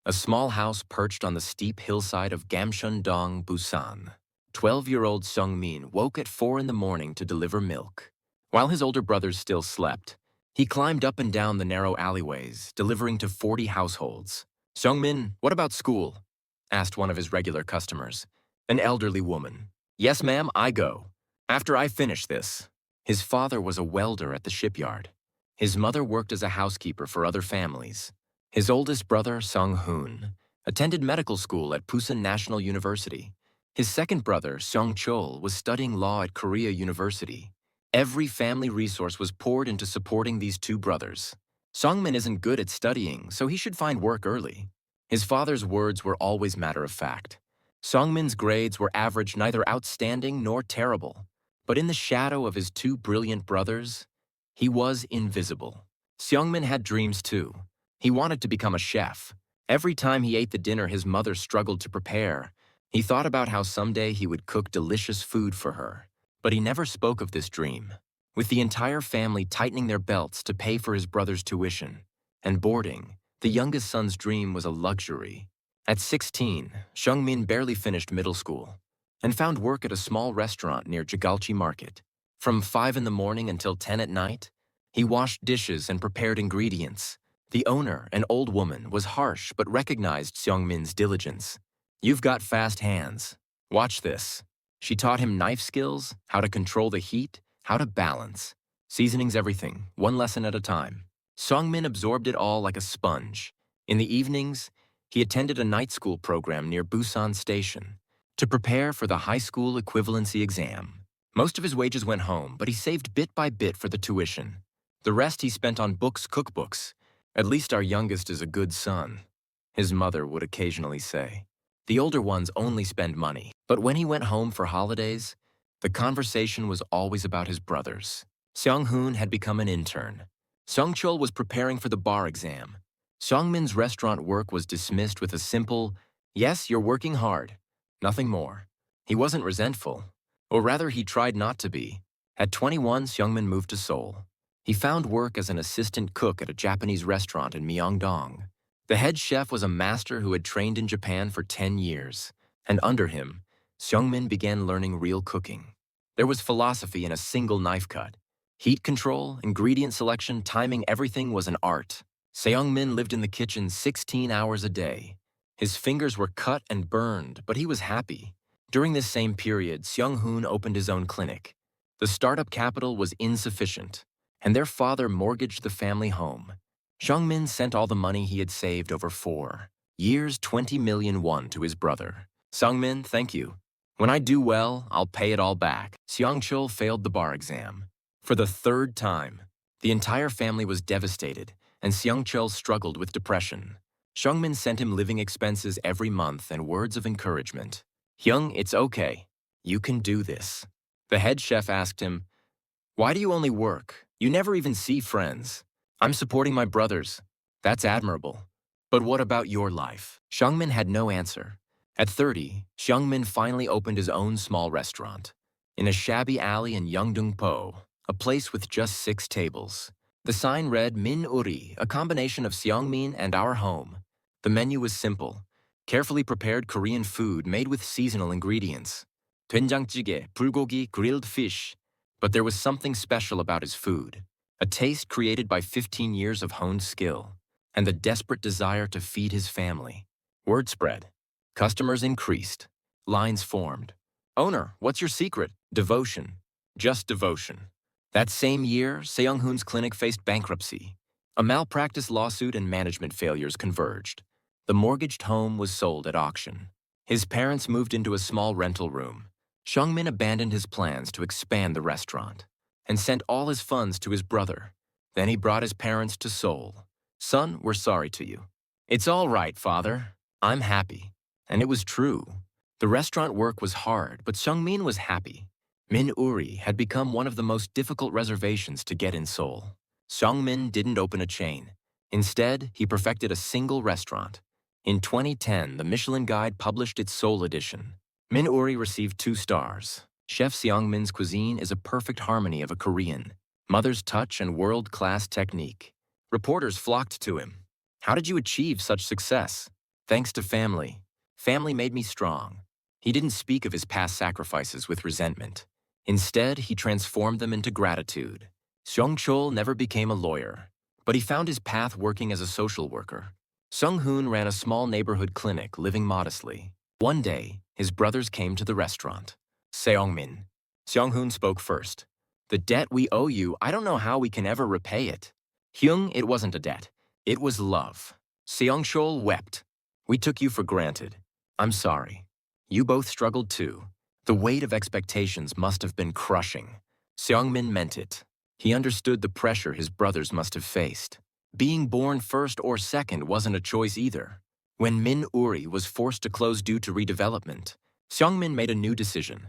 a small house perched on the steep hillside of Gamcheon-dong, Busan. 12-year-old Seongmin woke at 4 in the morning to deliver milk. While his older brothers still slept, he climbed up and down the narrow alleyways, delivering to 40 households. "Seongmin, what about school?" asked one of his regular customers, an elderly woman. "Yes, ma'am, I go. After I finish this." His father was a welder at the shipyard. His mother worked as a housekeeper for other families. His oldest brother, Sung-hoon, attended medical school at Pusan National University. His second brother, Seong-chol, was studying law at Korea University. Every family resource was poured into supporting these two brothers. Seongmin isn't good at studying, so he should find work early. His father's words were always matter of fact. Seongmin's grades were average, neither outstanding nor terrible. But in the shadow of his two brilliant brothers, he was invisible. Seongmin had dreams too. He wanted to become a chef. Every time he ate the dinner his mother struggled to prepare, he thought about how someday he would cook delicious food for her. But he never spoke of this dream. With the entire family tightening their belts to pay for his brother's tuition and boarding, the youngest son's dream was a luxury. At 16, Seongmin barely finished middle school and found work at a small restaurant near Jagalchi Market. From 5 in the morning until 10 at night, he washed dishes and prepared ingredients. The owner, an old woman, was harsh but recognized Seongmin's diligence. "You've got fast hands. Watch this." She taught him knife skills, how to control the heat, how to balance. Seasonings everything, one lesson at a time. Seongmin absorbed it all like a sponge. In the evenings, he attended a night school program near Busan Station to prepare for the high school equivalency exam. Most of his wages went home, but he saved bit by bit for the tuition. The rest he spent on books, cookbooks. "At least our youngest is a good son," his mother would occasionally say. The older ones only spend money. But when he went home for holidays, the conversation was always about his brothers. Seong-hoon had become an intern. Seong-chol was preparing for the bar exam. Seongmin's restaurant work was dismissed with a simple, "Yes, you're working hard." Nothing more. He wasn't resentful. Or rather, he tried not to be. At 21, Seongmin moved to Seoul. He found work as an assistant cook at a Japanese restaurant in Myeongdong. The head chef was a master who had trained in Japan for 10 years, and under him, Seongmin began learning real cooking. There was philosophy in a single knife cut. Heat control, ingredient selection, timing, everything was an art. Seongmin lived in the kitchen 16 hours a day. His fingers were cut and burned, but he was happy. During this same period, Seong-hoon opened his own clinic. The startup capital was insufficient, and their father mortgaged the family home. Seongmin sent all the money he had saved over 4 years, 20 million won, to his brother. "Seongmin, thank you. When I do well, I'll pay it all back." Seong-chol failed the bar exam. For the 3rd time, the entire family was devastated, and Seong-chol struggled with depression. Seongmin sent him living expenses every month and words of encouragement. "Hyung, it's okay. You can do this." The head chef asked him, "Why do you only work? You never even see friends." "I'm supporting my brothers." "That's admirable. But what about your life?" Seongmin had no answer. At 30, Seongmin finally opened his own small restaurant in a shabby alley in Yeongdeung-po, a place with just 6 tables. The sign read "Min Uri," a combination of Seongmin and our home. The menu was simple: carefully prepared Korean food made with seasonal ingredients. 된장찌개, bulgogi, grilled fish. But there was something special about his food. A taste created by 15 years of honed skill, and the desperate desire to feed his family. Word spread. Customers increased. Lines formed. "Owner, what's your secret?" "Devotion. Just devotion." That same year, Seong-hoon's clinic faced bankruptcy. A malpractice lawsuit and management failures converged. The mortgaged home was sold at auction. His parents moved into a small rental room. Seongmin abandoned his plans to expand the restaurant and sent all his funds to his brother. Then he brought his parents to Seoul. "Son, we're sorry to you." "It's all right, father. I'm happy." And it was true. The restaurant work was hard, but Seongmin was happy. Min Uri had become one of the most difficult reservations to get in Seoul. Seongmin didn't open a chain. Instead, he perfected a single restaurant. In 2010, the Michelin Guide published its Seoul edition. Min Uri received 2 stars. Chef Seongmin's cuisine is a perfect harmony of a Korean, mother's touch, and world-class technique. Reporters flocked to him. "How did you achieve such success?" Thanks to family. Family made me strong. He didn't speak of his past sacrifices with resentment. Instead, he transformed them into gratitude. Seong-chol never became a lawyer, but he found his path working as a social worker. Sung-hoon ran a small neighborhood clinic, living modestly. One day, his brothers came to the restaurant. Seongmin. Seong-hoon spoke first. The debt we owe you, I don't know how we can ever repay it. Hyung, it wasn't a debt. It was love. Seong-chol wept. We took you for granted. I'm sorry. You both struggled too. The weight of expectations must have been crushing. Seongmin meant it. He understood the pressure his brothers must have faced. Being born first or second wasn't a choice either. When Min Uri was forced to close due to redevelopment, Seongmin made a new decision.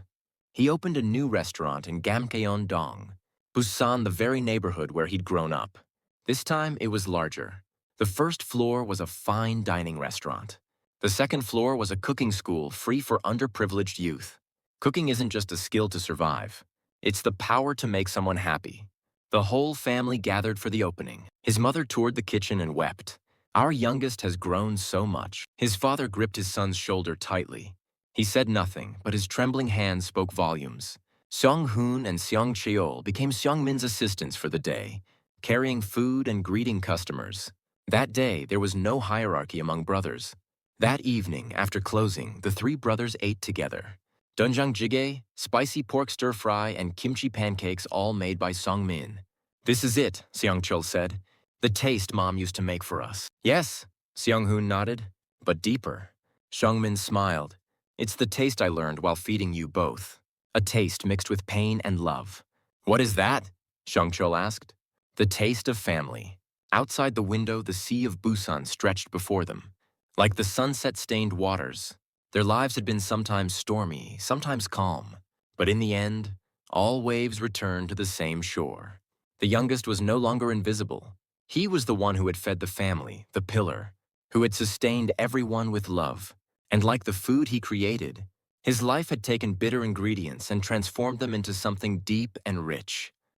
He opened a new restaurant in Gamkeon-dong, Busan, the very neighborhood where he'd grown up. This time, it was larger. The first floor was a fine dining restaurant. The second floor was a cooking school free for underprivileged youth. Cooking isn't just a skill to survive. It's the power to make someone happy. The whole family gathered for the opening. His mother toured the kitchen and wept. Our youngest has grown so much. His father gripped his son's shoulder tightly. He said nothing, but his trembling hands spoke volumes. Seong-hoon and Seong-cheol became Seongmin's assistants for the day, carrying food and greeting customers. That day, there was no hierarchy among brothers. That evening, after closing, the three brothers ate together. Doenjang jjigae, spicy pork stir-fry, and kimchi pancakes, all made by Seongmin. This is it, Seong-chol said. The taste Mom used to make for us. Yes, Seong-hoon nodded, but deeper. Seongmin smiled. It's the taste I learned while feeding you both. A taste mixed with pain and love. What is that? Seong-chol asked. The taste of family. Outside the window, the sea of Busan stretched before them. Like the sunset-stained waters, their lives had been sometimes stormy, sometimes calm. But in the end, all waves returned to the same shore. The youngest was no longer invisible. He was the one who had fed the family, the pillar, who had sustained everyone with love. And like the food he created, his life had taken bitter ingredients and transformed them into something deep and rich.